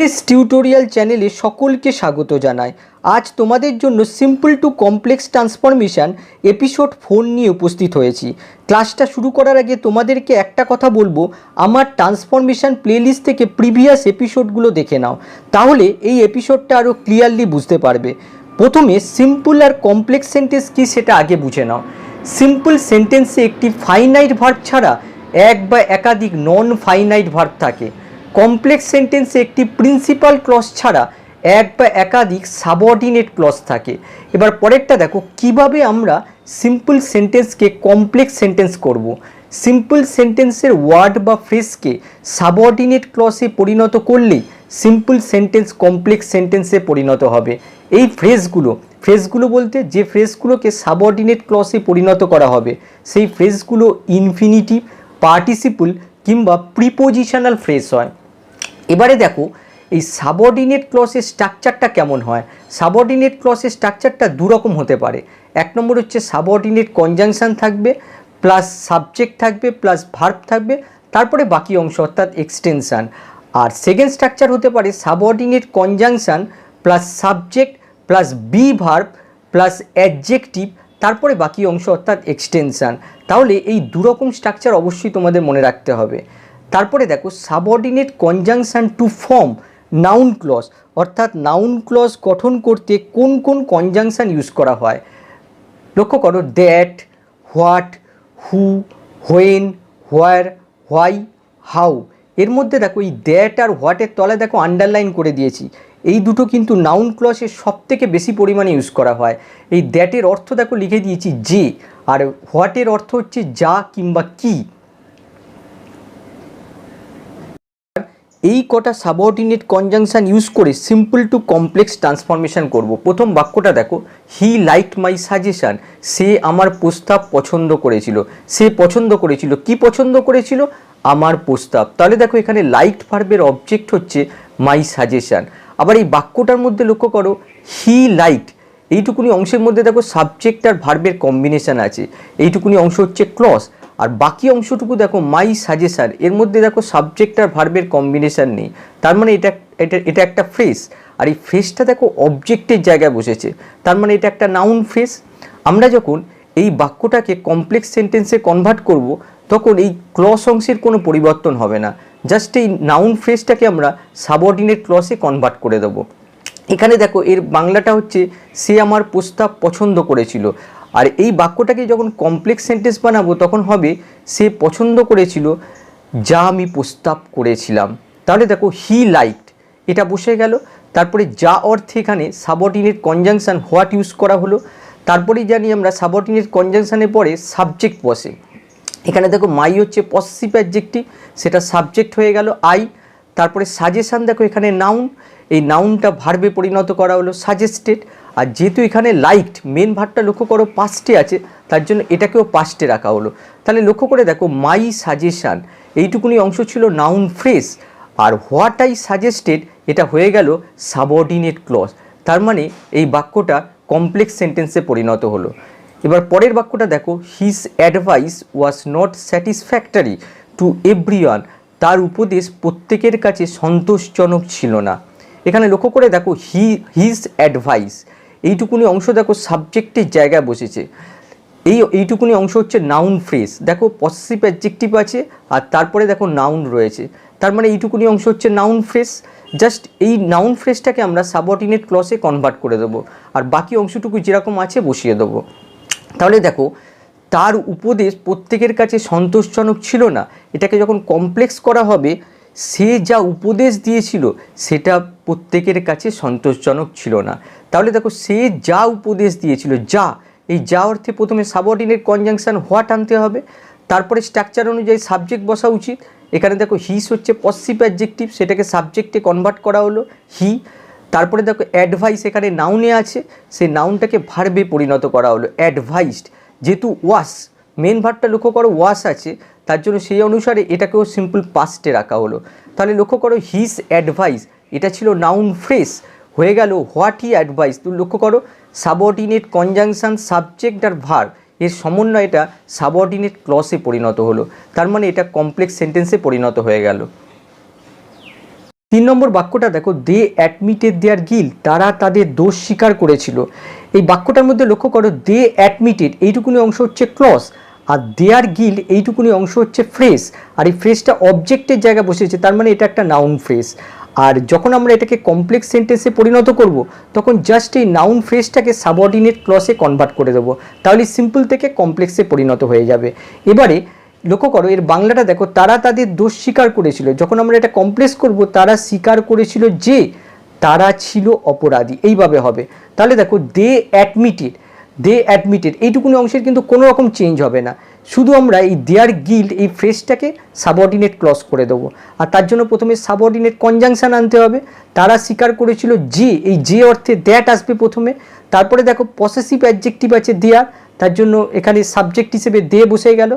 MS tutorial চ্যানেলে সকলকে স্বাগত জানাই। আজ তোমাদের জন্য simple to complex transformation episode 4 নিয়ে উপস্থিত হয়েছি। ক্লাসটা শুরু করার আগে তোমাদেরকে একটা কথা বলবো, আমার ট্রান্সফরমেশন প্লেলিস্ট থেকে প্রিভিয়াস এপিসোডগুলো দেখে নাও, তাহলে এই এপিসোডটা আরও ক্লিয়ারলি বুঝতে পারবে। প্রথমে সিম্পল আর কমপ্লেক্স সেন্টেন্স কী সেটা আগে বুঝে নাও। সিম্পল সেন্টেন্সে একটি ফাইনাইট ভার্ব ছাড়া এক বা একাধিক নন ফাইনাইট ভার্ব থাকে। কমপ্লেক্স সেন্টেন্সে একটি প্রিন্সিপাল ক্লজ ছাড়া এক বা একাধিক সাবঅর্ডিনেট ক্লজ থাকে। এবার পরেরটা দেখো, কিভাবে আমরা সিম্পল সেন্টেন্সকে কমপ্লেক্স সেন্টেন্স করব। সিম্পল সেন্টেন্সের ওয়ার্ড বা ফ্রেজকে সাবঅর্ডিনেট ক্লজে পরিণত করলেই সিম্পল সেন্টেন্স কমপ্লেক্স সেন্টেন্সে পরিণত হবে। এই ফ্রেজগুলো বলতে যে ফ্রেজগুলোকে সাবঅর্ডিনেট ক্লজে পরিণত করা হবে সেই ফ্রেজগুলো ইনফিনিটিভ, পার্টিসিপল কিংবা প্রিপোজিশনাল ফ্রেজ হয়। এবারে দেখো এই সাবঅর্ডিনেট ক্লজের স্ট্রাকচারটা কেমন হয়। সাবঅর্ডিনেট ক্লজের স্ট্রাকচারটা দুরকম হতে পারে। এক নম্বর হচ্ছে সাবঅর্ডিনেট কনজাংশন থাকবে, প্লাস সাবজেক্ট থাকবে, প্লাস ভার্ব থাকবে, তারপরে বাকি অংশ অর্থাৎ এক্সটেনশান। আর সেকেন্ড স্ট্রাকচার হতে পারে subordinate conjunction plus subject plus be verb plus adjective, তারপরে বাকি অংশ অর্থাৎ এক্সটেনশান। তাহলে এই দুরকম স্ট্রাকচার অবশ্যই তোমাদের মনে রাখতে হবে। তারপরে দেখো subordinate conjunction to form noun clause, অর্থাৎ নাউন ক্লজ গঠন করতে কোন কোন কনজাংশন ইউজ করা হয়। লক্ষ্য করো, that, what, who, when, where, why, how. এর মধ্যে দেখো এই দ্যাট আর হোয়াটের তলায় দেখো আন্ডারলাইন করে দিয়েছি। এই দুটো কিন্তু নাউন ক্লজের সবথেকে বেশি পরিমাণে ইউজ করা হয়। এই দ্যাটের অর্থ দেখো লিখে দিয়েছি যে, আর হোয়াটের অর্থ হচ্ছে যা কিংবা কি। এই কটা সাবঅর্ডিনেট কনজাংশন ইউজ করে সিম্পল টু কমপ্লেক্স ট্রান্সফরমেশন করব। প্রথম বাক্যটা দেখো, হি লাইকড মাই সাজেশন, সে আমার প্রস্তাব পছন্দ করেছিল। সে পছন্দ করেছিল, কি পছন্দ করেছিল? আমার প্রস্তাব। তাহলে দেখো এখানে লাইকড ভার্বের অবজেক্ট হচ্ছে মাই সাজেশন। আবার এই বাক্যটার মধ্যে লক্ষ্য করো, হি লাইকড, এইটুকুনি অংশের মধ্যে দেখো সাবজেক্ট আর ভার্বের কম্বিনেশান আছে। এইটুকুনি অংশ হচ্ছে ক্লজ, আর বাকি অংশটুকু দেখো মাই সাজেশন, এর মধ্যে দেখো সাবজেক্ট আর ভার্বের কম্বিনেশান নেই। তার মানে এটা একটা ফ্রেজ, আর এই ফ্রেজটা দেখো অবজেক্টের জায়গায় বসেছে, তার মানে এটা একটা নাউন ফ্রেজ। আমরা যখন এই বাক্যটাকে কমপ্লেক্স সেন্টেন্সে কনভার্ট করব, তখন এই ক্লজ অংশের কোনো পরিবর্তন হবে না, জাস্ট এই নাউন ফ্রেজটাকে আমরা সাবঅর্ডিনেট ক্লজে কনভার্ট করে দেবো। এখানে দেখো এর বাংলাটা হচ্ছে সে আমার প্রস্তাব পছন্দ করেছিল, আর এই বাক্যটাকে যখন কমপ্লেক্স সেন্টেন্স বানাবো তখন হবে সে পছন্দ করেছিল যা আমি প্রস্তাব করেছিলাম। তাহলে দেখো হি লাইকড, এটা বসে গেল। তারপরে যা অর্থে এখানে সাবঅর্ডিনেট কনজাংশন হোয়াট ইউজ করা হলো। তারপরেই জানি আমরা সাবঅর্ডিনেট কনজাংশনের পরে সাবজেক্ট বসে। এখানে দেখো মাই হচ্ছে পসেসিভ অ্যাডজেক্টিভ, সেটা সাবজেক্ট হয়ে গেল আই। তারপরে সাজেশন দেখো এখানে নাউন, এই নাউনটা ভার্বে পরিণত করা হলো সাজেস্টেড। আর যেহেতু এখানে লাইকড মেন ভার্বটা লক্ষ্য করো পাস্টে আছে, তার জন্য এটাকেও পাস্টে রাখা হলো। তাহলে লক্ষ্য করে দেখো মাই সাজেশন এইটুকুনি অংশ ছিল নাউন ফ্রেজ, আর হোয়াট আই সাজেস্টেড এটা হয়ে গেল সাবঅর্ডিনেট ক্লজ। তার মানে এই বাক্যটা কমপ্লেক্স সেন্টেন্সে পরিণত হলো। এবার পরের বাক্যটা দেখো, his advice was not satisfactory to everyone, তার উপদেশ প্রত্যেকের কাছে সন্তোষজনক ছিল না। এখানে লক্ষ্য করে দেখো হিজ অ্যাডভাইস এইটুকুনি অংশ দেখো সাবজেক্টের জায়গায় বসেছে। এইটুকুনি অংশ হচ্ছে নাউন ফ্রেজ, দেখো পসেসিভ অ্যাডজেক্টিভ আছে আর তারপরে দেখো নাউন রয়েছে, তার মানে এইটুকুনি অংশ হচ্ছে নাউন ফ্রেজ। জাস্ট এই নাউন ফ্রেজটাকে আমরা সাবঅর্ডিনেট ক্লজে কনভার্ট করে দেবো, আর বাকি অংশটুকু যেরকম আছে বসিয়ে দেবো। তাহলে দেখো তার উপদেশ প্রত্যেকের কাছে সন্তোষজনক ছিল না, এটাকে যখন কমপ্লেক্স করা হবে সে যা উপদেশ দিয়েছিল সেটা প্রত্যেকের কাছে সন্তোষজনক ছিল না। তাহলে দেখো সে যা উপদেশ দিয়েছিল, যা, এই যা অর্থে প্রথমে সাবঅর্ডিনেট কনজাংশন হোয়াট আনতে হবে, তারপরে স্ট্রাকচার অনুযায়ী সাবজেক্ট বসা উচিত। এখানে দেখো হিস হচ্ছে পসেসিভ অ্যাডজেক্টিভ, সেটাকে সাবজেক্টে কনভার্ট করা হলো হি। তারপরে দেখো অ্যাডভাইস এখানে নাউনে আছে, সেই নাউনটাকে ভার্বে পরিণত করা হলো অ্যাডভাইসড। যেহেতু ওয়াস মেন ভার্বটা লক্ষ্য করো ওয়াস আছে, তার জন্য সেই অনুসারে এটাকেও সিম্পল পাস্টে রাখা হলো। তাহলে লক্ষ্য করো হিজ অ্যাডভাইস এটা ছিল নাউন ফ্রেজ, হয়ে গেল হোয়াট হি অ্যাডভাইস। তুমি লক্ষ্য করো সাবঅর্ডিনেট কনজাংশন সাবজেক্ট আর ভার্ব এর সমন্বয় এটা সাবঅর্ডিনেট ক্লজে পরিণত হলো, তার মানে এটা কমপ্লেক্স সেন্টেন্সে পরিণত হয়ে গেল। তিন নম্বর বাক্যটা দেখো, দে অ্যাডমিটেড দেয়ার গিল্ট, তারা তাদের দোষ স্বীকার করেছিল। এই বাক্যটার মধ্যে লক্ষ্য করো, দে অ্যাডমিটেড এইটুকুনি অংশ হচ্ছে ক্লজ, আর দেয়ার গিল্ট এইটুকুনি অংশ হচ্ছে ফ্রেজ, আর এই ফ্রেজটা অবজেক্টের জায়গায় বসেছে, তার মানে এটা একটা নাউন ফ্রেজ। আর যখন আমরা এটাকে কমপ্লেক্স সেন্টেন্সে পরিণত করব, তখন জাস্ট এই নাউন ফ্রেজটাকে সাবঅর্ডিনেট ক্লজে কনভার্ট করে দেবো, তাহলে সিম্পল থেকে কমপ্লেক্সে পরিণত হয়ে যাবে। এবারে লক্ষ্য করো, এর বাংলাটা দেখো, তারা তাদের দোষ স্বীকার করেছিল। যখন আমরা এটা কমপ্লেক্স করব, তারা স্বীকার করেছিল যে তারা ছিল অপরাধী, এইভাবে হবে। তাহলে দেখো, দে অ্যাডমিটেড এইটুকুনি অংশের কিন্তু কোনো রকম চেঞ্জ হবে না, শুধু আমরা এই দেয়ার গিল্ট এই ফ্রেজটাকে সাবঅর্ডিনেট ক্লজ করে দেবো। আর তার জন্য প্রথমে সাবঅর্ডিনেট কনজাংশন আনতে হবে। তারা স্বীকার করেছিল যে, এই যে অর্থে দ্যাট আসবে প্রথমে, তারপরে দেখো পসেসিভ অ্যাডজেক্টিভ আছে দেয়ার, তার জন্য এখানে সাবজেক্ট হিসেবে দে বসে গেল।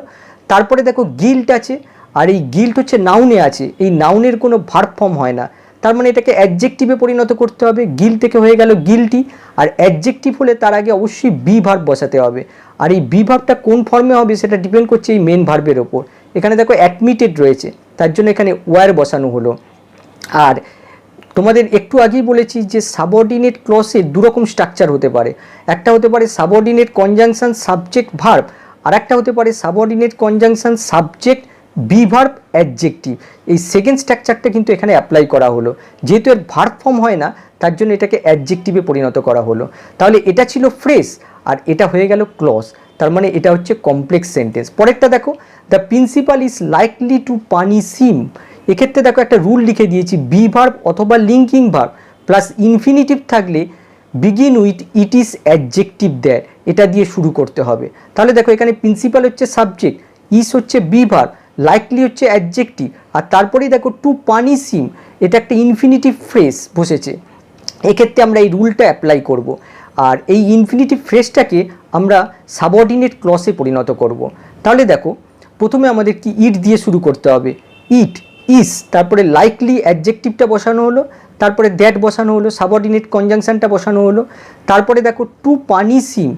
তারপরে দেখো গিল্ট আছে, আর এই গিল্ট হচ্ছে নাউনে আছে, এই নাউনের কোনো ভার্ব ফর্ম হয় না, তার মানে এটাকে অ্যাডজেক্টিভে পরিণত করতে হবে। গিল্ট থেকে হয়ে গেল গিল্টি, আর অ্যাডজেক্টিভ হলে তার আগে অবশ্যই বি ভার্ব বসাতে হবে। আর এই বি ভার্বটা কোন ফর্মে হবে সেটা ডিপেন্ড করছে এই মেন ভার্বের ওপর। এখানে দেখো অ্যাডমিটেড রয়েছে, তার জন্য এখানে ওয়ার বসানো হলো। আর তোমাদের একটু আগেই বলেছি যে সাবঅর্ডিনেট ক্লজে দুরকম স্ট্রাকচার হতে পারে, একটা হতে পারে সাবঅর্ডিনেট কনজাংশন সাবজেক্ট ভার্ব, আর একটা হতে পারে subordinate conjunction subject be verb adjective. এই সেকেন্ড স্ট্রাকচারটা কিন্তু এখানে অ্যাপ্লাই করা হলো, যেহেতু এর ভার্ব ফর্ম হয় না, তার জন্য এটাকে অ্যাডজেক্টিভে পরিণত করা হলো। তাহলে এটা ছিল ফ্রেজ, আর এটা হয়ে গেল ক্লজ, তার মানে এটা হচ্ছে কমপ্লেক্স সেন্টেন্স। পরেরটা দেখো, the principal is likely to punish him. এক্ষেত্রে দেখো একটা রুল লিখে দিয়েছি, বি ভার্ব অথবা লিঙ্কিং ভার্ব প্লাস ইনফিনিটিভ থাকলে begin with it is adjective that, এটা দিয়ে শুরু করতে হবে। তাহলে দেখো এখানে প্রিন্সিপাল হচ্ছে সাবজেক্ট, ইজ হচ্ছে বি ভার্ব, লাইকলি হচ্ছে অ্যাডজেক্টিভ, আর তারপরেই দেখো টু পানিশ হিম, এটা একটা ইনফিনিটিভ ফ্রেজ বসেছে। এক্ষেত্রে আমরা এই রুলটা অ্যাপ্লাই করব, আর এই ইনফিনিটিভ ফ্রেজটাকে আমরা সাবঅর্ডিনেট ক্লজে পরিণত করব। তাহলে দেখো, প্রথমে আমাদের কি ইট দিয়ে শুরু করতে হবে, ইট ইস, তারপরে লাইকলি অ্যাডজেক্টিভটা বসানো হলো, তারপরে দ্যাট বসানো হলো, সাবঅর্ডিনেট কনজাংশনটা বসানো হলো, তারপরে দেখো টু পানিশ হিম,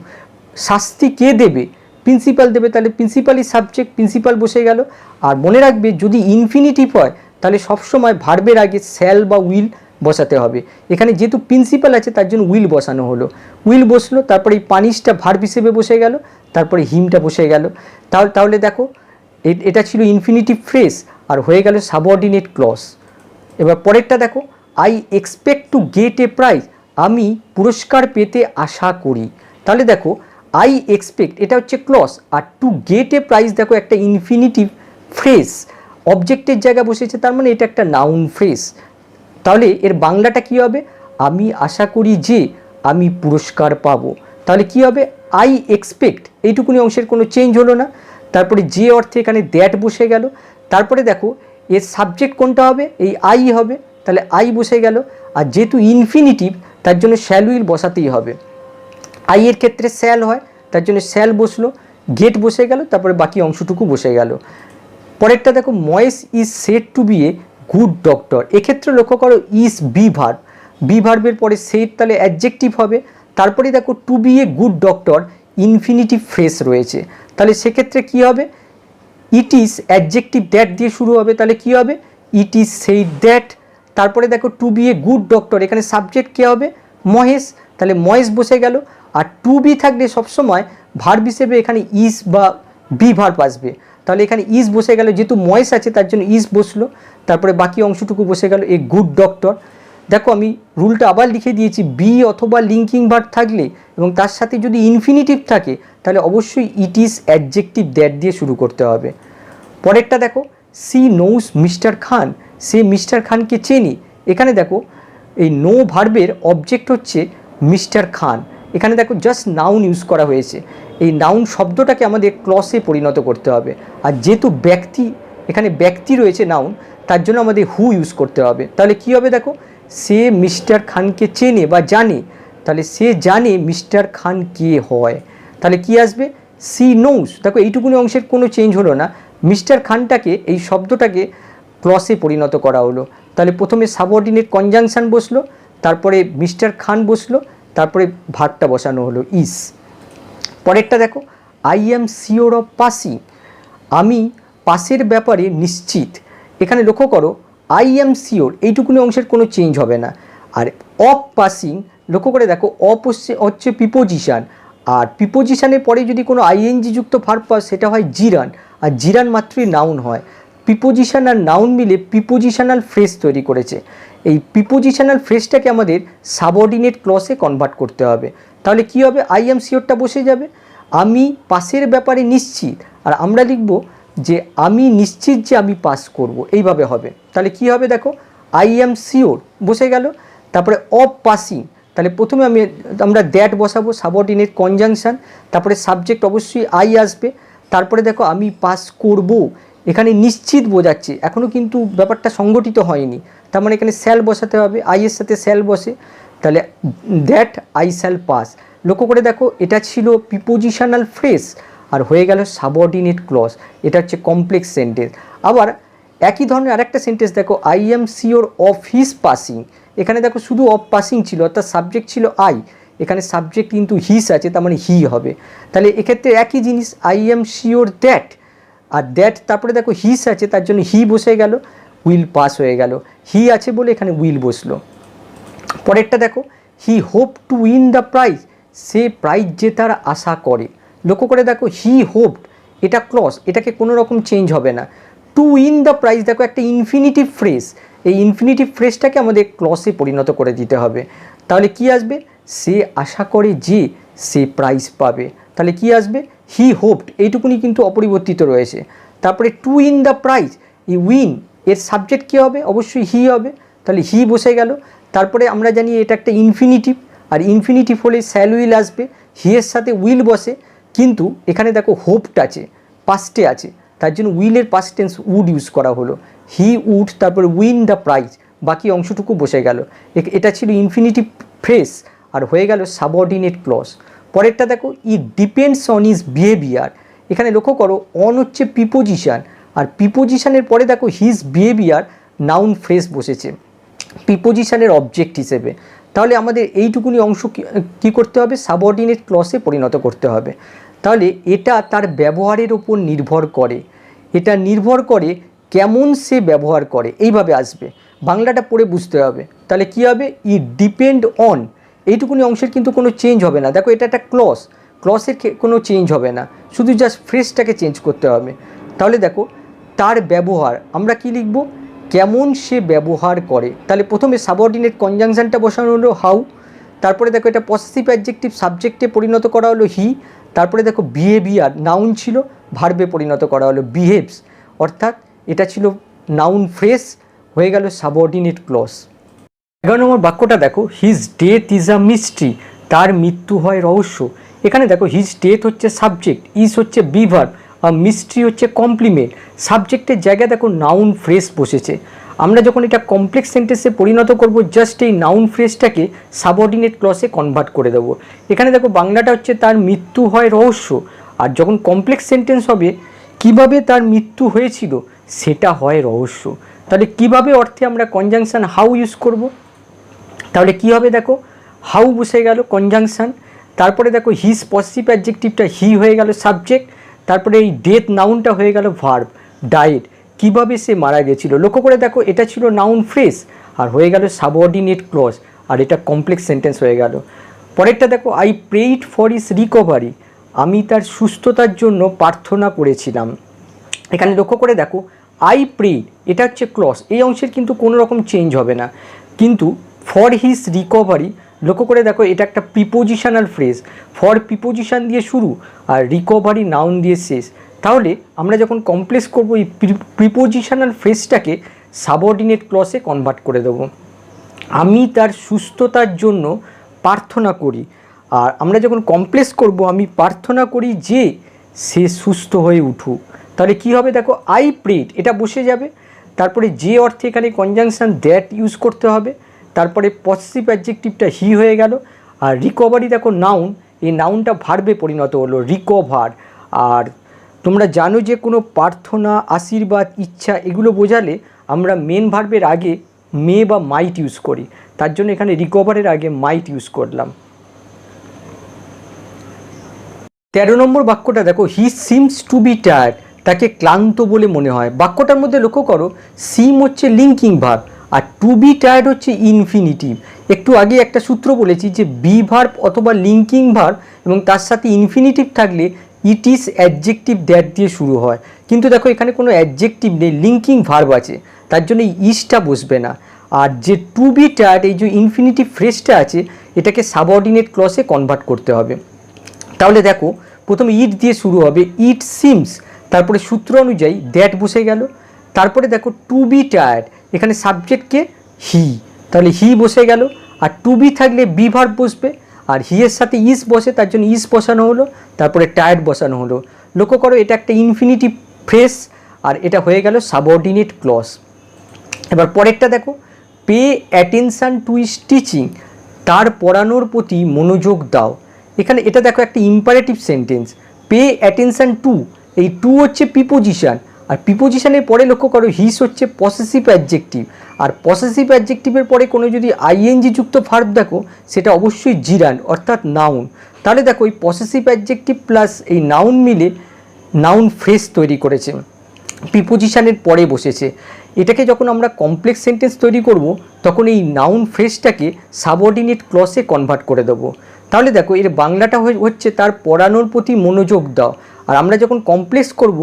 শাস্তি কে দেবে, প্রিন্সিপাল দেবে, তাহলে প্রিন্সিপালই সাবজেক্ট, প্রিন্সিপাল বসে গেল। আর মনে রাখবে, যদি ইনফিনিটিভ হয় তাহলে সবসময় ভার্বের আগে শ্যাল বা উইল বসাতে হবে। এখানে যেহেতু প্রিন্সিপাল আছে তার জন্য উইল বসানো হলো, উইল বসলো, তারপরে এই পানিশটা ভার্ব হিসেবে বসে গেল, তারপরে হিমটা বসে গেল। তাহলে দেখো, এটা ছিল ইনফিনিটিভ ফ্রেজ, আর হয়ে গেল সাবঅর্ডিনেট ক্লজ। এবার পরেরটা দেখো, I expect to get a prize, আমি পুরস্কার পেতে আশা করি। তাহলে দেখো, আই এক্সপেক্ট এটা হচ্ছে ক্লজ, আর টু গেট এ প্রাইজ দেখো একটা ইনফিনিটিভ ফ্রেজ, অবজেক্টের জায়গা বসেছে, তার মানে এটা একটা নাউন ফ্রেজ। তাহলে এর বাংলাটা কি হবে, আমি আশা করি যে আমি পুরস্কার পাবো। তাহলে কি হবে, আই এক্সপেক্ট এইটুকুনি অংশের কোনো চেঞ্জ হলো না, তারপরে যে অর্থে এখানে দ্যাট বসে গেল। তারপরে দেখো এর সাবজেক্ট কোনটা হবে, এই আই হবে, তাহলে আই বসে গেল। আর যেহেতু ইনফিনিটিভ তার জন্য শ্যাল উইল বসাতেই হবে। আই এর ক্ষেত্রে শ্যাল হয়, তার জন্য শ্যাল বসলো, গেট বসে গেল, তারপরে বাকি অংশটুকু বসে গেল। পরেরটা দেখো, Moyes is said to be a good doctor. এক্ষেত্রে লক্ষ্য করো, ইজ বি ভার্ব, বি ভার্বের পরে সেড তাহলে অ্যাডজেক্টিভ হবে, তারপরে দেখো to be a good doctor infinitive phrase রয়েছে, তাহলে সেক্ষেত্রে কি হবে, ইট ইজ অ্যাডজেক্টিভ দ্যাট দিয়ে শুরু হবে, তাহলে কি হবে, ইট ইজ সেইড দ্যাট। তারপরে দেখো to be a good doctor, এখানে সাবজেক্ট কে হবে, মহেশ, তাহলে মহেশ বসে গেল। আর টু বি থাকলে সবসময় ভার্ব হিসেবে এখানে ইজ বা বি ভার্ব আসবে, তাহলে এখানে ইজ বসে গেল, যেহেতু ময়েস আছে তার জন্য ইজ বসলো, তারপরে বাকি অংশটুকু বসে গেল এ গুড ডক্টর। দেখো আমি রুলটা আবার লিখে দিয়েছি, বি অথবা লিঙ্কিং ভার্ব থাকলে এবং তার সাথে যদি ইনফিনিটিভ থাকে তাহলে অবশ্যই ইট ইজ অ্যাডজেক্টিভ দ্যাট দিয়ে শুরু করতে হবে। পরেরটা দেখো, সি নোস মিস্টার খান, সে মিস্টার খানকে চেনে। এখানে দেখো এই নো ভার্বের অবজেক্ট হচ্ছে মিস্টার খান, এখানে দেখো জাস্ট নাউন ইউজ করা হয়েছে, এই নাউন শব্দটাকে আমাদের ক্লসে পরিণত করতে হবে। আর যেহেতু ব্যক্তি, এখানে ব্যক্তি রয়েছে নাউন, তার জন্য আমাদের হু ইউজ করতে হবে। তাহলে কি হবে দেখো, সে মিস্টার খানকে চেনে বা জানে, তাহলে সে জানে মিস্টার খান কে হয়, তাহলে কি আসবে, সি নোস। দেখো এইটুকুনি অংশের কোনো চেঞ্জ হলো না, মিস্টার খানটাকে এই শব্দটাকে ক্লসে পরিণত করা হলো। তাহলে প্রথমে সাবঅর্ডিনেট কনজাংশন বসলো, তারপরে মিস্টার খান বসলো, তারপরে ভার্বটা বসানো হলো ইজ। পরেরটা দেখো, I am sure of passing, আমি পাসের ব্যাপারে নিশ্চিত। এখানে লক্ষ্য করো, আই এম শিওর এইটুকুনি অংশের কোনো চেঞ্জ হবে না। আর অফ পাসিং, লক্ষ্য করে দেখো অফ হচ্ছে প্রিপোজিশান, আর প্রিপোজিশানের পরে যদি কোনো আইএনজি যুক্ত ভার্ব পাস সেটা হয় জিরান, আর জিরান মাত্রই নাউন হয়। প্রিপোজিশান আর নাউন মিলে প্রিপোজিশনাল ফ্রেজ তৈরি করেছে। এই প্রিপোজিশনাল ফ্রেজটাকে আমাদের সাবঅর্ডিনেট ক্লসে কনভার্ট করতে হবে। তাহলে কি হবে, আই এম শিওরটা বসে যাবে, আমি পাসের ব্যাপারে নিশ্চিত, আর আমরা লিখব যে আমি নিশ্চিত যে আমি পাস করব, এইভাবে হবে। তাহলে কি হবে দেখো, আই এম শিওর বসে গেল। তারপরে অফ পাসিং, তাহলে প্রথমে আমরা দ্যাট বসাবো, সাবঅর্ডিনেট কনজাংশন, তারপরে সাবজেক্ট অবশ্যই আই আসবে, তারপরে দেখো আমি পাস করব, এখানে নিশ্চিত বোঝাচ্ছে, এখনও কিন্তু ব্যাপারটা সংগঠিত হয়নি, তার মানে এখানে শ্যাল বসাতে হবে, আইয়ের সাথে শ্যাল বসে, তাহলে দ্যাট আই শ্যাল পাস। লক্ষ্য করে দেখো এটা ছিল প্রিপোজিশনাল ফ্রেজ আর হয়ে গেল সাবঅর্ডিনেট ক্লজ, এটা হচ্ছে কমপ্লেক্স সেন্টেন্স। আবার একই ধরনের আরেকটা সেন্টেন্স দেখো, I am sure of his passing, এখানে দেখো শুধু অফ পাসিং ছিল, অর্থাৎ সাবজেক্ট ছিল আই, এখানে সাবজেক্ট কিন্তু হিস আছে, তার মানে হি হবে। তাহলে এক্ষেত্রে একই জিনিস, আই এম শিওর দ্যাট, আর দ্যাট তারপরে দেখো হিস আছে, তার জন্য হি বসে গেল, উইল পাস হয়ে গেল, হি আছে বলে এখানে উইল বসলো। পরেরটা দেখো, he hope to win the prize, সে প্রাইজ জেতার আশা করে। লক্ষ্য করে দেখো হি হোপড, এটা ক্লজ, এটাকে কোনো রকম চেঞ্জ হবে না। টু উইন দ্য প্রাইজ দেখো একটা ইনফিনিটিভ ফ্রেজ, এই ইনফিনিটিভ ফ্রেজটাকে আমাদের ক্লজে পরিণত করে দিতে হবে। তাহলে কি আসবে, সে আশা করে যে সে প্রাইজ পাবে, তাহলে কি আসবে, হি হোপড, এইটুকুনি কিন্তু অপরিবর্তিত রয়েছে। তারপরে টু উইন দ্য প্রাইজ, এই উইন এর সাবজেক্ট কী হবে, অবশ্যই হি হবে, তাহলে হি বসে গেল। তারপরে আমরা জানি এটা একটা ইনফিনিটিভ, আর ইনফিনিটিভ হলে শ্যাল উইল আসবে, হি এর সাথে উইল বসে, কিন্তু এখানে দেখো হোপড আছে, পাস্টে আছে, তার জন্য উইলের পাস্ট টেন্স উড ইউজ করা হলো, হি উড, তারপরে উইন দ্য প্রাইজ, বাকি অংশটুকু বসে গেল। এটা ছিল ইনফিনিটিভ ফ্রেজ আর হয়ে গেল সাবঅর্ডিনেট ক্লজ। পরেরটা দেখো, it depends on his behaviour, এখানে লক্ষ্য করো অন হচ্ছে প্রিপোজিশান, আর প্রিপোজিশানের পরে দেখো হিজ বিহেভিয়ার নাউন ফ্রেজ বসেছে প্রিপোজিশানের অবজেক্ট হিসেবে। তাহলে আমাদের এইটুকুনি অংশ কী করতে হবে, সাবঅর্ডিনেট ক্লজে পরিণত করতে হবে। তাহলে এটা তার ব্যবহারের ওপর নির্ভর করে, এটা নির্ভর করে কেমন সে ব্যবহার করে, এইভাবে আসবে, বাংলাটা পড়ে বুঝতে হবে। তাহলে কী হবে, ইট ডিপেন্ড অন, এইটুকুনি অংশের কিন্তু কোনো চেঞ্জ হবে না, দেখো এটা একটা ক্লজ, ক্লজের কোনো চেঞ্জ হবে না, শুধু জাস্ট ফ্রেজটাকে চেঞ্জ করতে হবে। তাহলে দেখো তার ব্যবহার, আমরা কি লিখব, কেমন সে ব্যবহার করে, তাহলে প্রথমে সাবঅর্ডিনেট কনজাংশনটা বসানো হলো হাউ, তারপরে দেখো এটা পসেসিভ অ্যাডজেক্টিভ সাবজেক্টে পরিণত করা হলো হি, তারপরে দেখো বিহেভিয়ার নাউন ছিল ভার্বে পরিণত করা হলো বিহেভস, অর্থাৎ এটা ছিল নাউন ফ্রেজ, হয়ে গেল সাবঅর্ডিনেট ক্লজ। 11 নম্বর বাক্যটা দেখো, his death is a mystery, তার মৃত্যু হয় রহস্য। এখানে দেখো হিজ ডেথ হচ্ছে সাবজেক্ট, ইজ হচ্ছে বিভার্ব, আর মিস্ট্রি হচ্ছে কমপ্লিমেন্ট, সাবজেক্টের জায়গায় দেখো নাউন ফ্রেজ বসেছে। আমরা যখন এটা কমপ্লেক্স সেন্টেন্সে পরিণত করব, জাস্ট এই নাউন ফ্রেজটাকে সাবঅর্ডিনেট ক্লজে কনভার্ট করে দেবো। এখানে দেখো বাংলাটা হচ্ছে তার মৃত্যু হয় রহস্য, আর যখন কমপ্লেক্স সেন্টেন্স হবে কিভাবে তার মৃত্যু হয়েছিল সেটা হয় রহস্য। তাহলে কিভাবে অর্থে আমরা কনজাংশন হাউ ইউজ করব, তাহলে কি হবে দেখো, হাউ বসে গেল কনজাংশন, তারপরে দেখো হিজ পসেসিভ অ্যাডজেক্টিভটা হি হয়ে গেল সাবজেক্ট, তারপরে এই ডেথ নাউনটা হয়ে গেল ভার্ব, ডায়েট, কিভাবে সে মারা গেছিল। লক্ষ্য করে দেখো এটা ছিল নাউন ফ্রেজ আর হয়ে গেল সাবঅর্ডিনেট ক্লজ, আর এটা কমপ্লেক্স সেন্টেন্স হয়ে গেল। পরেরটা দেখো, আই প্রেইড ফর হিজ রিকভারি, আমি তার সুস্থতার জন্য প্রার্থনা করেছিলাম। এখানে লক্ষ্য করে দেখো আই প্রেইড, এটা হচ্ছে ক্লজ, এই অংশের কিন্তু কোনো রকম চেঞ্জ হবে না, কিন্তু ফর হিজ রিকভারি, লক্ষ্য করে দেখো এটা একটা প্রিপোজিশনাল ফ্রেজ, ফর প্রিপোজিশন দিয়ে শুরু আর রিকভারি নাউন দিয়ে শেষ। তাহলে আমরা যখন কমপ্লেক্স করবো এই প্রিপোজিশনাল ফ্রেজটাকে সাবঅর্ডিনেট ক্লজে কনভার্ট করে দেবো। আমি তার সুস্থতার জন্য প্রার্থনা করি, আর আমরা যখন কমপ্লেক্স করব, আমি প্রার্থনা করি যে সে সুস্থ হয়ে উঠুক, তাহলে কি হবে দেখো, আই প্রেড এটা বসে যাবে, তারপরে যে অর্থে এখানে কনজাংশন দ্যাট ইউজ করতে হবে, তারপরে পসেসিভ অ্যাডজেক্টিভটা হি হয়ে গেল, আর রিকভারি দেখো নাউন, এই নাউনটা ভার্বে পরিণত হলো রিকভার। আর তোমরা জানো যে কোনো প্রার্থনা, আশীর্বাদ, ইচ্ছা এগুলো বোঝালে আমরা মেন ভার্বের আগে মে বা মাইট ইউজ করি, তার জন্য এখানে রিকভারের আগে মাইট ইউজ করলাম। 13 নম্বর বাক্যটা দেখো, he seems to be tired, তাকে ক্লান্ত বলে মনে হয়। বাক্যটার মধ্যে লক্ষ্য করো, সিম হচ্ছে লিঙ্কিং ভার্ব আর টু বি টায়ার্ড হচ্ছে ইনফিনিটিভ। একটু আগে একটা সূত্র বলেছি যে বি ভার্ব অথবা লিঙ্কিং ভার্ব এবং তার সাথে ইনফিনিটিভ থাকলে ইট ইজ অ্যাডজেক্টিভ দ্যাট দিয়ে শুরু হয়, কিন্তু দেখো এখানে কোনো অ্যাডজেক্টিভ নেই, লিঙ্কিং ভার্ব আছে, তার জন্য ইজটা বসবে না। আর যে টু বি টায়ার্ড এই যে ইনফিনিটিভ ফ্রেজটা আছে এটাকে সাবঅর্ডিনেট ক্লজে কনভার্ট করতে হবে। তাহলে দেখো প্রথমে ইট দিয়ে শুরু হবে, ইট সিমস, তারপরে সূত্র অনুযায়ী দ্যাট বসে গেল, তারপরে দেখো টু বি টায়ার্ড, এখানে সাবজেক্টকে হি, তাহলে হি বসে গেল, আর টু বি থাকলে বি ভার্ব বসবে, আর হি এর সাথে ইস বসে তার জন্য ইস বসানো হলো, তারপরে টায়ার্ড বসানো হলো। লক্ষ্য করো এটা একটা ইনফিনিটিভ ফ্রেজ আর এটা হয়ে গেল সাবঅর্ডিনেট ক্লজ। এবার পরেরটা দেখো, pay attention two is teaching, তার পড়ানোর প্রতি মনোযোগ দাও। এখানে এটা দেখো একটা imperative sentence, pay attention two, এই টু হচ্ছে প্রিপোজিশন, আর প্রিপোজিশনের পরে লক্ষ্য করো হিস হচ্ছে পসেসিভ অ্যাডজেক্টিভ, আর পসেসিভ অ্যাডজেক্টিভের পরে কোনো যদি আইএনজি যুক্ত ভার্ব দেখো সেটা অবশ্যই জিরান্ড অর্থাৎ নাউন। তাহলে দেখো এই পসেসিভ অ্যাডজেক্টিভ প্লাস এই নাউন মিলে নাউন ফ্রেজ তৈরি করেছে, প্রিপোজিশনের পরে বসেছে। এটাকে যখন আমরা কমপ্লেক্স সেন্টেন্স তৈরি করব তখন এই নাউন ফ্রেজটাকে সাবঅর্ডিনেট ক্লজে কনভার্ট করে দেবো। তাহলে দেখো এর বাংলাটা হচ্ছে তার পড়ানোর প্রতি মনোযোগ দাও, আর আমরা যখন কমপ্লেক্স করব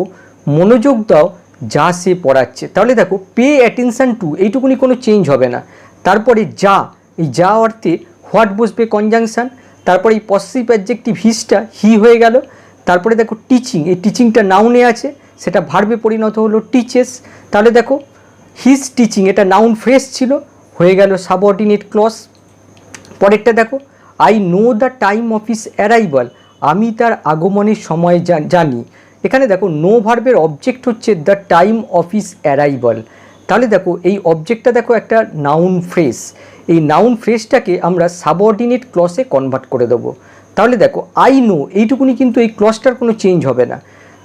মনোযোগ দাও যা সে পড়াচ্ছে। তাহলে দেখো পে অ্যাটেনশান টু এইটুকুনি কোনো চেঞ্জ হবে না, তারপরে যা, এই যা অর্থে হোয়াট বসবে কনজাংশন, তারপরে এই পসেসিভ অ্যাডজেক্টিভ হিসটা হি হয়ে গেল, তারপরে দেখো টিচিং, এই টিচিংটা নাউনে আছে সেটা ভার্বে পরিণত হলো টিচেস। তাহলে দেখো হিজ টিচিং এটা নাউন ফ্রেজ ছিল, হয়ে গেল সাবঅর্ডিনেট ক্লজ। পরেরটা দেখো, I know the time of his arrival, আমি তার আগমনের সময় জানি। এখানে দেখো নো ভার্বের অবজেক্ট হচ্ছে the time of his arrival. তাহলে দেখো এই অবজেক্টটা দেখো একটা নাউন ফ্রেজ, এই নাউন ফ্রেজটাকে আমরা সাবঅর্ডিনেট ক্লজে কনভার্ট করে দেবো। তাহলে দেখো আই নো এইটুকুনি কিন্তু এই ক্লজটার কোনো চেঞ্জ হবে না।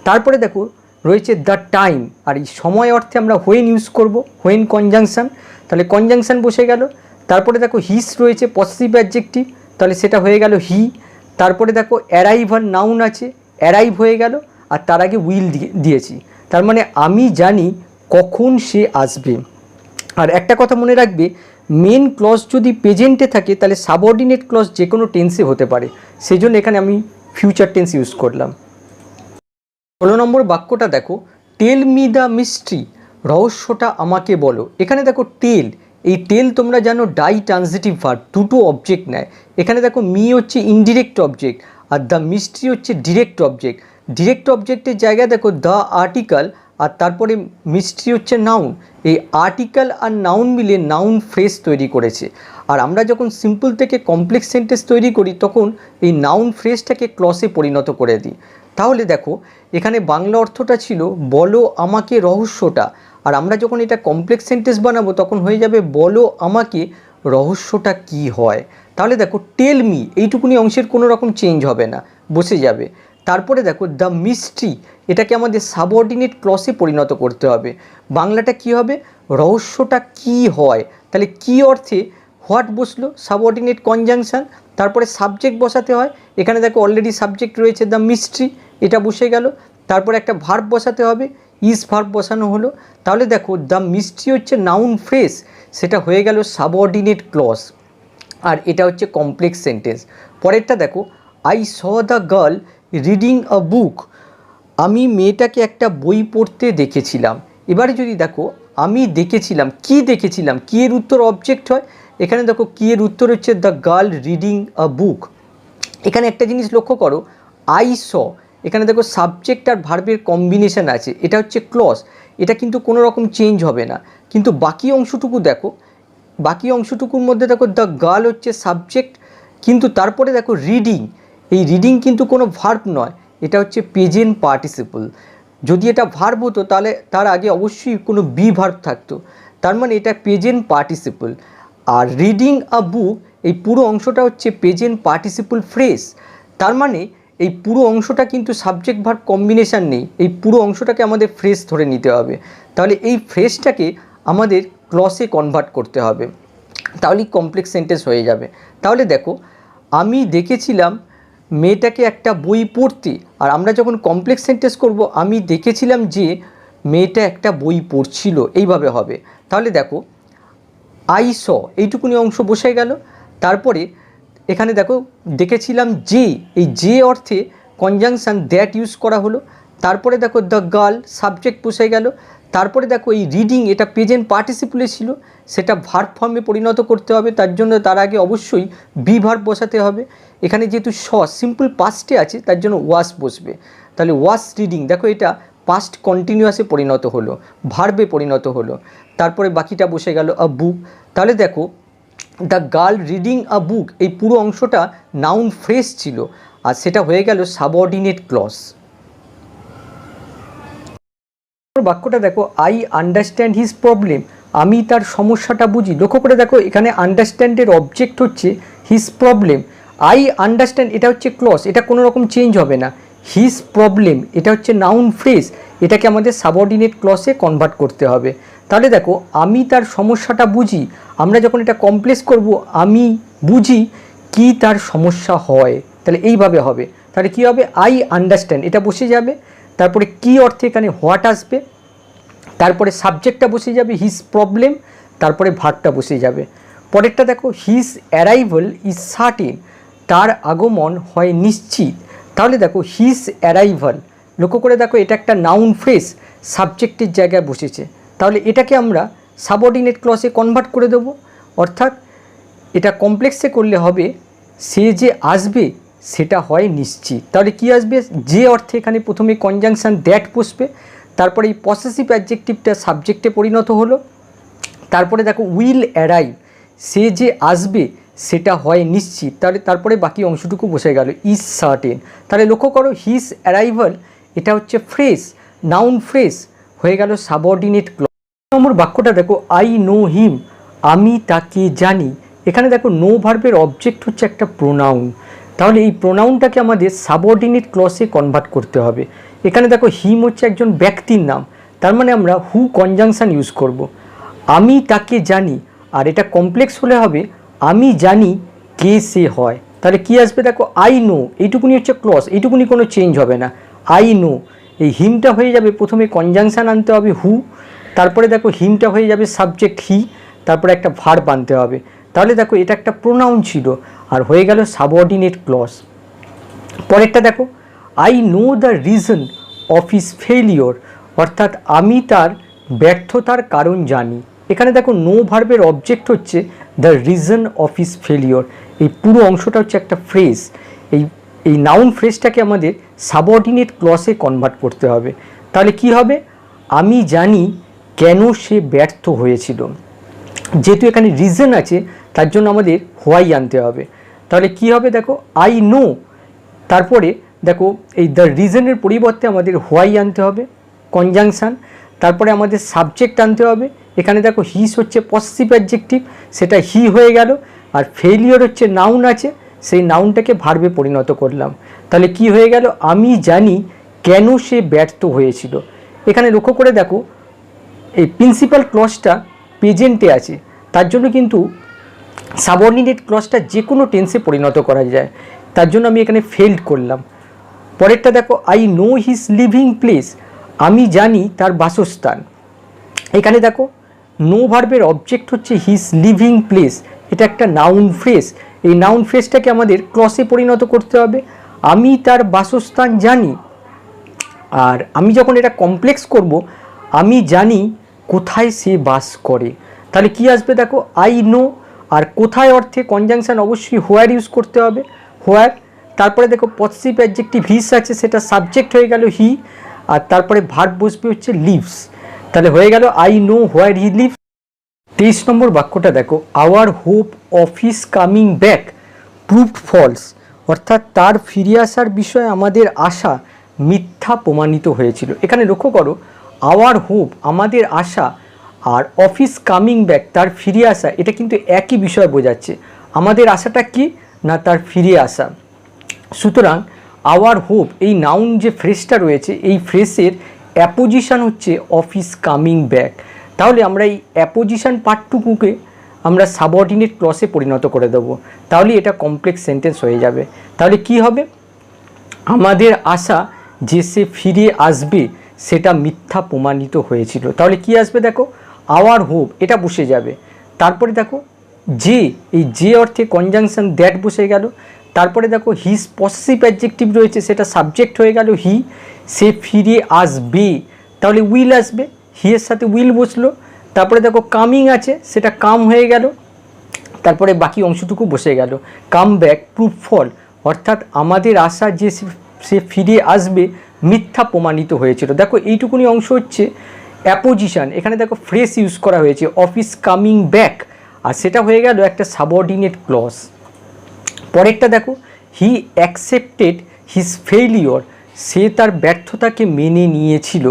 তারপরে দেখো রয়েছে দ্য টাইম, আর এই সময় অর্থে আমরা হোয়েন ইউজ করব, হোয়েন কনজাংশন, তাহলে কনজাংশন বসে গেল। তারপরে দেখো হিস রয়েছে পসেসিভ অ্যাডজেক্টিভ, তাহলে সেটা হয়ে গেল হি। তারপরে দেখো অ্যারাইভাল নাউন আছে, অ্যারাইভ হয়ে গেল, আর তার আগে উইল দিয়েছি, তার মানে আমি জানি কখন সে আসবে। আর একটা কথা মনে রাখবে, মেন ক্লজ যদি প্রেজেন্টে থাকে তাহলে সাবঅর্ডিনেট ক্লজ যে কোনো টেন্সে হতে পারে, সেই জন্য এখানে আমি ফিউচার টেন্স ইউজ করলাম। 16 নম্বর বাক্যটা দেখো, টেল মি দ্য মিস্ট্রি, রহস্যটা আমাকে বলো। এখানে দেখো টেল, এই টেল তোমরা জানো ডাই ট্রানজিটিভ ভার্ব, দুটো অবজেক্ট নেয়। এখানে দেখো মি হচ্ছে indirect object are the mystery হচ্ছে ডিরেক্ট অবজেক্ট। ডিরেক্ট অবজেক্টের জায়গায় দেখো দ্য আর্টিকেল আর তারপরে মিস্ট্রি হচ্ছে নাউন, এই আর্টিকেল আর নাউন মিলে নাউন ফ্রেজ তৈরি করেছে। আর আমরা যখন সিম্পল থেকে কমপ্লেক্স সেন্টেন্স তৈরি করি তখন এই নাউন ফ্রেজটাকে ক্লজে পরিণত করে দিই। তাহলে দেখো এখানে বাংলা অর্থটা ছিল বলো আমাকে রহস্যটা, আর আমরা যখন এটা কমপ্লেক্স সেন্টেন্স বানাবো তখন হয়ে যাবে বলো আমাকে রহস্যটা কি হয়। তাহলে দেখো টেল মি এইটুকুনি অংশের কোনো রকম চেঞ্জ হবে না, বসে যাবে। তারপরে দেখো দ্য মিস্ট্রি, এটাকে আমাদের সাবঅর্ডিনেট ক্লজে পরিণত করতে হবে। বাংলাটা কি হবে, রহস্যটা কি হয়, তাহলে কি অর্থে হোয়াট বসলো সাবঅর্ডিনেট কনজাংশন, তারপরে সাবজেক্ট বসাতে হয়। এখানে দেখো অলরেডি সাবজেক্ট রয়েছে দ্য মিস্ট্রি, এটা বসে গেল। তারপরে একটা ভার্ব বসাতে হবে, ইজ ভার্ব বসানো হলো। তাহলে দেখো দ্য মিস্ট্রি হচ্ছে নাউন ফ্রেজ, সেটা হয়ে গেল সাবঅর্ডিনেট ক্লজ, আর এটা হচ্ছে কমপ্লেক্স সেন্টেন্স। পরেরটা দেখো, I saw the girl reading a book, আমি মেয়েটাকে একটা বই পড়তে দেখেছিলাম। এবারে যদি দেখো আমি দেখেছিলাম, কি দেখেছিলাম, কি এর উত্তর অবজেক্ট হয়। এখানে দেখো কি এর উত্তর হচ্ছে দ্য গার্ল রিডিং আ বুক। এখানে একটা জিনিস লক্ষ্য করো, আই স, এখানে দেখো সাবজেক্ট আর ভার্বের কম্বিনেশন আছে, এটা হচ্ছে ক্লজ, এটা কিন্তু কোনো রকম চেঞ্জ হবে না। কিন্তু বাকি অংশটুকু দেখো, বাকি অংশটুকুর মধ্যে দেখো দ্য গার্ল হচ্ছে সাবজেক্ট, কিন্তু তারপরে দেখো রিডিং, এই রিডিং কিন্তু কোনো ভার্ব নয়, এটা হচ্ছে প্রেজেন্ট পার্টিসিপল। যদি এটা ভার্ব হতো তাহলে তার আগে অবশ্যই কোনো বি ভার্ব থাকতো, তার মানে এটা প্রেজেন্ট পার্টিসিপল। আর রিডিং আ বুক এই পুরো অংশটা হচ্ছে প্রেজেন্ট পার্টিসিপল ফ্রেজ, তার মানে এই পুরো অংশটা কিন্তু সাবজেক্ট ভার্ব কম্বিনেশান নেই, এই পুরো অংশটাকে আমাদের ফ্রেজ ধরে নিতে হবে। তাহলে এই ফ্রেজটাকে আমাদের ক্লজে কনভার্ট করতে হবে, তাহলেই কমপ্লেক্স সেন্টেন্স হয়ে যাবে। তাহলে দেখো আমি দেখেছিলাম মেয়েটাকে একটা বই পড়তে, আর আমরা যখন কমপ্লেক্স সেন্টেন্স করব আমি দেখেছিলাম যে মেয়েটা একটা বই পড়ছিল, এইভাবে হবে। তাহলে দেখো আই স, এইটুকুনি অংশ বসে গেল। তারপরে এখানে দেখো দেখেছিলাম যে, এই যে অর্থে কনজাংশন দ্যাট ইউজ করা হলো। তারপরে দেখো দ্য গার্ল, সাবজেক্ট বসে গেল। তারপরে দেখো এই রিডিং, এটা প্রেজেন্ট পার্টিসিপলে ছিল, সেটা ভার্ব ফর্মে পরিণত করতে হবে, তার জন্য তার আগে অবশ্যই বি ভার্ব বসাতে হবে। এখানে যেহেতু সিম্পল পাস্টে আছে তার জন্য ওয়াস বসবে। তাহলে ওয়াস রিডিং, দেখো এটা পাস্ট কন্টিনিউয়াসে পরিণত হলো, ভার্বে পরিণত হলো। তারপরে বাকিটা বসে গেল আ বুক। তাহলে দেখো the girl reading a book, এই পুরো অংশটা নাউন ফ্রেজ ছিল, আর সেটা হয়ে গেল সাবঅর্ডিনেট ক্লজ। বাক্যটা দেখো আই আন্ডারস্ট্যান্ড হিজ প্রবলেম, আমি তার সমস্যাটা বুঝি। লক্ষ্য করে দেখো এখানে আন্ডারস্ট্যান্ডের অবজেক্ট হচ্ছে হিজ প্রবলেম, আই আন্ডারস্ট্যান্ড এটা হচ্ছে ক্লজ, এটা কোনো রকম চেঞ্জ হবে না। হিজ প্রবলেম এটা হচ্ছে নাউন ফ্রেজ, এটাকে আমাদের সাবঅর্ডিনেট ক্লজে কনভার্ট করতে হবে। তাহলে দেখো আমি তার সমস্যাটা বুঝি, আমরা যখন এটা কমপ্লেক্স করব আমি বুঝি কি তার সমস্যা হয়, তাহলে এইভাবে হবে। তাহলে কী হবে, আই আন্ডারস্ট্যান্ড এটা বসে যাবে, তারপরে কি অর্থে এখানে হোয়াট আসবে, তারপরে সাবজেক্টটা বসে যাবে হিজ প্রবলেম, তারপরে ভার্বটা বসে যাবে। পরেরটা দেখো হিজ অ্যারাইভাল ইজ সার্টেন, তার আগমন হয় নিশ্চিত। তাহলে দেখো হিজ অ্যারাইভাল, লক্ষ্য করে দেখো এটা একটা নাউন ফ্রেজ, সাবজেক্টের জায়গায় বসেছে, তাহলে এটাকে আমরা সাবঅর্ডিনেট ক্লজে কনভার্ট করে দেবো। অর্থাৎ এটা কমপ্লেক্সে করলে হবে সে যে আসবে সেটা হয় নিশ্চিত। তাহলে কি আসবে, যে অর্থে এখানে প্রথমে কনজাংশন দ্যাট বসবে, তারপরে এই পসেসিভ অ্যাডজেক্টিভটা সাবজেক্টে পরিণত হলো। তারপরে দেখো উইল অ্যারাইভ, সে যে আসবে সেটা হয় নিশ্চিত, তাহলে তারপরে বাকি অংশটুকু বসে গেল ইজ সার্টেন। তাহলে লক্ষ্য করো হিজ অ্যারাইভাল এটা হচ্ছে ফ্রেজ, নাউন ফ্রেজ, হয়ে গেল সাবঅর্ডিনেট ক্লজ। নম্বর বাক্যটা দেখো আই নো হিম, আমি তাকে জানি। এখানে দেখো নো ভার্বের অবজেক্ট হচ্ছে একটা প্রোনাউন, তাহলে এই প্রোনাউনটাকে আমাদের সাবঅর্ডিনেট ক্লজে কনভার্ট করতে হবে। এখানে দেখো হিম হচ্ছে একজন ব্যক্তির নাম, তার মানে আমরা হু কনজাংশন ইউজ করব। আমি তাকে জানি, আর এটা কমপ্লেক্স হলে হবে আমি জানি কে সে হয়। তাহলে কি আসবে দেখো আই নো, এইটুকুনি হচ্ছে ক্লজ, এইটুকুনি কোনো চেঞ্জ হবে না। আই নো, এই হিমটা হয়ে যাবে প্রথমে কনজাংশন আনতে হবে হু, তারপরে দেখো হিমটা হয়ে যাবে সাবজেক্ট হি, তারপরে একটা ভার্ব আনতে হবে। তাহলে দেখো এটা একটা প্রোনাউন ছিল, আর হয়ে গেল সাবঅর্ডিনেট ক্লজ। পরেরটা দেখো I know the reason of his failure, অর্থাৎ আমি তার ব্যর্থতার কারণ জানি। এখানে দেখো নো ভার্বের অবজেক্ট হচ্ছে the reason of his failure, এই পুরো অংশটা হচ্ছে একটা ফ্রেজ, এই নাউন ফ্রেজটাকে আমাদের সাবঅর্ডিনেট ক্লজে কনভার্ট করতে হবে। তাহলে কি হবে, আমি জানি কেন সে ব্যর্থ হয়েছিল, যেহেতু এখানে রিজন আছে তার জন্য আমাদের হোয়াই আনতে হবে। তাহলে কি হবে দেখো আই নো, তারপরে দেখো এই দ্য রিজনের পরিবর্তে আমাদের হোয়াই আনতে হবে কনজাংশন, তারপরে আমাদের সাবজেক্ট আনতে হবে। এখানে দেখো হিস হচ্ছে পসেসিভ অ্যাডজেক্টিভ, সেটা হি হয়ে গেল, আর ফেলিওর হচ্ছে নাউন আছে, সেই নাউনটাকে ভার্বে পরিণত করলাম। তাহলে কি হয়ে গেল, আমি জানি কেন সে ব্যর্থ হয়েছিল। এখানে লক্ষ্য করে দেখো এই প্রিন্সিপাল ক্লজটা প্রেজেন্টে আছে, তার জন্য কিন্তু সাবঅর্ডিনেট ক্লজটা যে কোনো টেন্সে পরিণত করা যায়, তার জন্য আমি এখানে ফেল্ড করলাম। পরেরটা দেখো I know his living place, আমি জানি তার বাসস্থান। এখানে দেখো নো ভার্বের অবজেক্ট হচ্ছে হিজ লিভিং প্লেস, এটা একটা নাউন ফ্রেজ, এই নাউন ফ্রেজটাকে আমাদের ক্লজে পরিণত করতে হবে। আমি তার বাসস্থান জানি, আর আমি যখন এটা কমপ্লেক্স করব আমি জানি কোথায় সে বাস করে। তাহলে কি আসবে দেখো আই নো, আর কোথায় অর্থে কনজাংশন অবশ্যই হোয়ার ইউজ করতে হবে, হোয়ার। তারপরে দেখো পসেসিভ অ্যাডজেক্টিভ হিস আছে, সেটা সাবজেক্ট হয়ে গেল হি, আর তারপরে ভার্ব বসবে হচ্ছে লিভস। তাহলে হয়ে গেল I know where he lives. 23 নম্বর বাক্যটা দেখো our hope of his coming back proved false, অর্থাৎ তার ফিরে আসার বিষয়ে আমাদের আশা মিথ্যা প্রমাণিত হয়েছিল। এখানে লক্ষ্য করো আওয়ার হোপ আমাদের আশা, আর অফিস কামিং ব্যাক তার ফিরে আসা, এটা কিন্তু একই বিষয় বোঝাচ্ছে। আমাদের আশাটা কি না তার ফিরে আসা, সুতরাং আওয়ার হোপ এই নাউন যে ফ্রেজটা রয়েছে এই ফ্রেজের অ্যাপোজিশন হচ্ছে অফিস কামিং ব্যাক। তাহলে আমরা এই অ্যাপোজিশন পার্টটুকুকে আমরা সাবঅর্ডিনেট ক্লজে পরিণত করে দেবো, তাহলে এটা কমপ্লেক্স সেন্টেন্স হয়ে যাবে। তাহলে কি হবে, আমাদের আশা যে সে ফিরে আসবে সেটা মিথ্যা প্রমাণিত হয়েছিল। তাহলে কি আসবে দেখো, আওয়ার হোপ, এটা বসে যাবে। তারপরে দেখো যে, এই যে অর্থে কনজাংশন দ্যাট বসে গেল। তারপরে দেখো হিজ পসেসিভ অ্যাডজেক্টিভ রয়েছে, সেটা সাবজেক্ট হয়ে গেল হি। সে ফিরে আসবে, তাহলে উইল আসবে, হি এর সাথে উইল বসলো। তারপরে দেখো কামিং আছে, সেটা কাম হয়ে গেল। তারপরে বাকি অংশটুকু বসে গেল, কাম ব্যাক, প্রুফ ফল, অর্থাৎ আমাদের আশা যে সে ফিরে আসবে মিথ্যা প্রমাণিত হয়েছিল। দেখো এইটুকুনি অংশ হচ্ছে অ্যাপোজিশন, এখানে দেখো ফ্রেস ইউজ করা হয়েছে, অফিস কামিং ব্যাক, আর সেটা হয়ে গেল একটা সাবঅর্ডিনেট ক্লজ। পরেরটা দেখো, হি অ্যাকসেপ্টেড হিজ ফেইলিওর, সে তার ব্যর্থতাকে মেনে নিয়েছিল।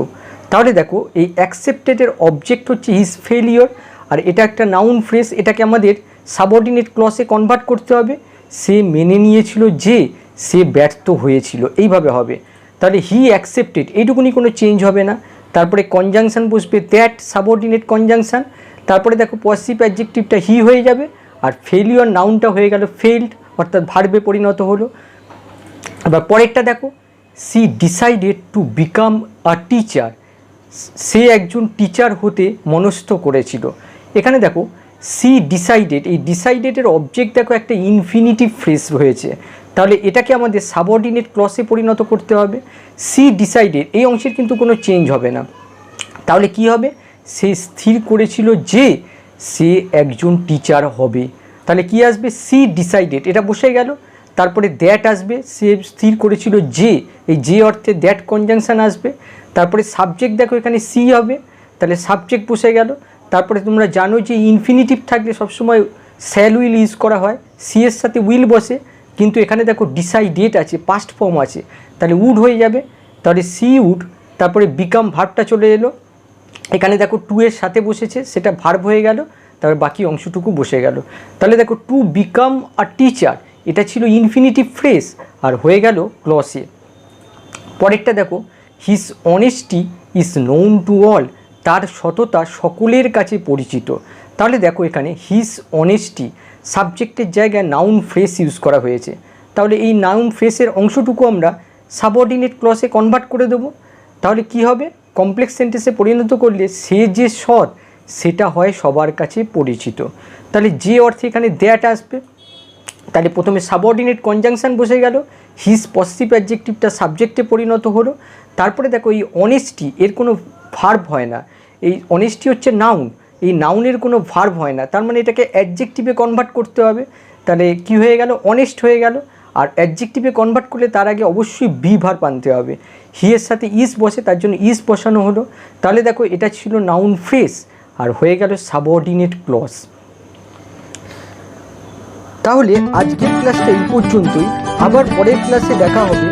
তাহলে দেখো এই অ্যাকসেপ্টেডের অবজেক্ট হচ্ছে হিজ ফেইলিওর, আর এটা একটা নাউন ফ্রেজ, এটাকে আমাদের সাবঅর্ডিনেট ক্লজে কনভার্ট করতে হবে। সে মেনে নিয়েছিল যে সে ব্যর্থ হয়েছিল, এইভাবে হবে। তাহলে হি অ্যাকসেপ্টেড, এইটুকুনি কোনো চেঞ্জ হবে না। তারপরে কনজাংশন বসবে দ্যাট, সাবঅর্ডিনেট কনজাংশন। তারপরে দেখো পসেসিভ অ্যাডজেক্টিভটা হি হয়ে যাবে, আর ফেলিওর নাউনটা হয়ে গেল ফেইল্ড, অর্থাৎ ভার্বে পরিণত হলো। আবার পরেরটা দেখো, she decided to become a teacher, সে একজন টিচার হতে মনস্থ করেছিল। এখানে দেখো সি ডিসাইডেড, এই ডিসাইডেডের অবজেক্ট দেখো একটা ইনফিনিটিভ ফ্রেজ রয়েছে, তাহলে এটাকে আমাদের সাবঅর্ডিনেট ক্লজে পরিণত করতে হবে। সি ডিসাইডেড, এই অংশের কিন্তু কোনো চেঞ্জ হবে না। তাহলে কি হবে, সে স্থির করেছিল যে সে একজন টিচার হবে। তাহলে কি আসবে, সি ডিসাইডেড, এটা বসে গেল। তারপরে দ্যাট আসবে, সে স্থির করেছিল যে, এই যে অর্থে দ্যাট কনজাংশন আসবে। তারপরে সাবজেক্ট দেখো এখানে সি হবে, তাহলে সাবজেক্ট বসে গেল। তারপরে তোমরা জানো যে ইনফিনিটিভ থাকলে সবসময় শ্যাল উইল ইউজ করা হয়, সি এর সাথে উইল বসে, কিন্তু এখানে দেখো ডিসাইডেড আছে, পাস্ট ফর্ম আছে, তাহলে উড হয়ে যাবে। তাহলে সি উড, তারপরে বিকাম ভার্বটা চলে এলো, এখানে দেখো টু এর সাথে বসেছে, সেটা ভার্ব হয়ে গেল। তারপর বাকি অংশটুকু বসে গেল। তাহলে দেখো টু বিকাম আ টিচার, এটা ছিল ইনফিনিটিভ ফ্রেজ, আর হয়ে গেল ক্লজে। পরেরটা দেখো, his honesty is known to all, তার সততা সকলের কাছে পরিচিত। তাহলে দেখো এখানে হিজ অনেস্টি, সাবজেক্টের জায়গায় নাউন ফ্রেজ ইউজ করা হয়েছে, তাহলে এই নাউন ফ্রেজের অংশটুকু আমরা সাবঅর্ডিনেট ক্লজে কনভার্ট করে দেবো। তাহলে কি হবে, কমপ্লেক্স সেন্টেন্সে পরিণত করলে সে যে সৎ সেটা হয় সবার কাছে পরিচিত। তাহলে যে অর্থে এখানে দ্যাট আসবে, তাহলে প্রথমে সাবঅর্ডিনেট কনজাংশন বসে গেল, হিজ পসেসিভ অ্যাডজেক্টিভটা সাবজেক্টে পরিণত হলো। তারপরে দেখো এই অনেস্টি, এর কোনো ভার্ব হয় না, এই অনেস্টি হচ্ছে নাউন, এই নাউনের কোনো ভার্ব হয় না, তার মানে এটাকে অ্যাডজেক্টিভে কনভার্ট করতে হবে। তাহলে কি হয়ে গেল, অনেস্ট হয়ে গেল। আর অ্যাডজেক্টিভে কনভার্ট করলে তার আগে অবশ্যই বি ভার্ব আনতে হবে, হি এর সাথে ইজ বসে, তার জন্য ইজ বসানো হলো। তাহলে দেখো এটা ছিল নাউন ফ্রেজ, আর হয়ে গেল সাবঅর্ডিনেট ক্লজ। তাহলে আজকের ক্লাসটা এই পর্যন্তই, আবার পরের ক্লাসে দেখা হবে।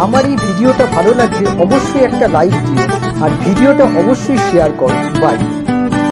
আমার এই ভিডিওটা ভালো লাগলে অবশ্যই একটা লাইক দিও, আর ভিডিওটা অবশ্যই শেয়ার করো। বাই।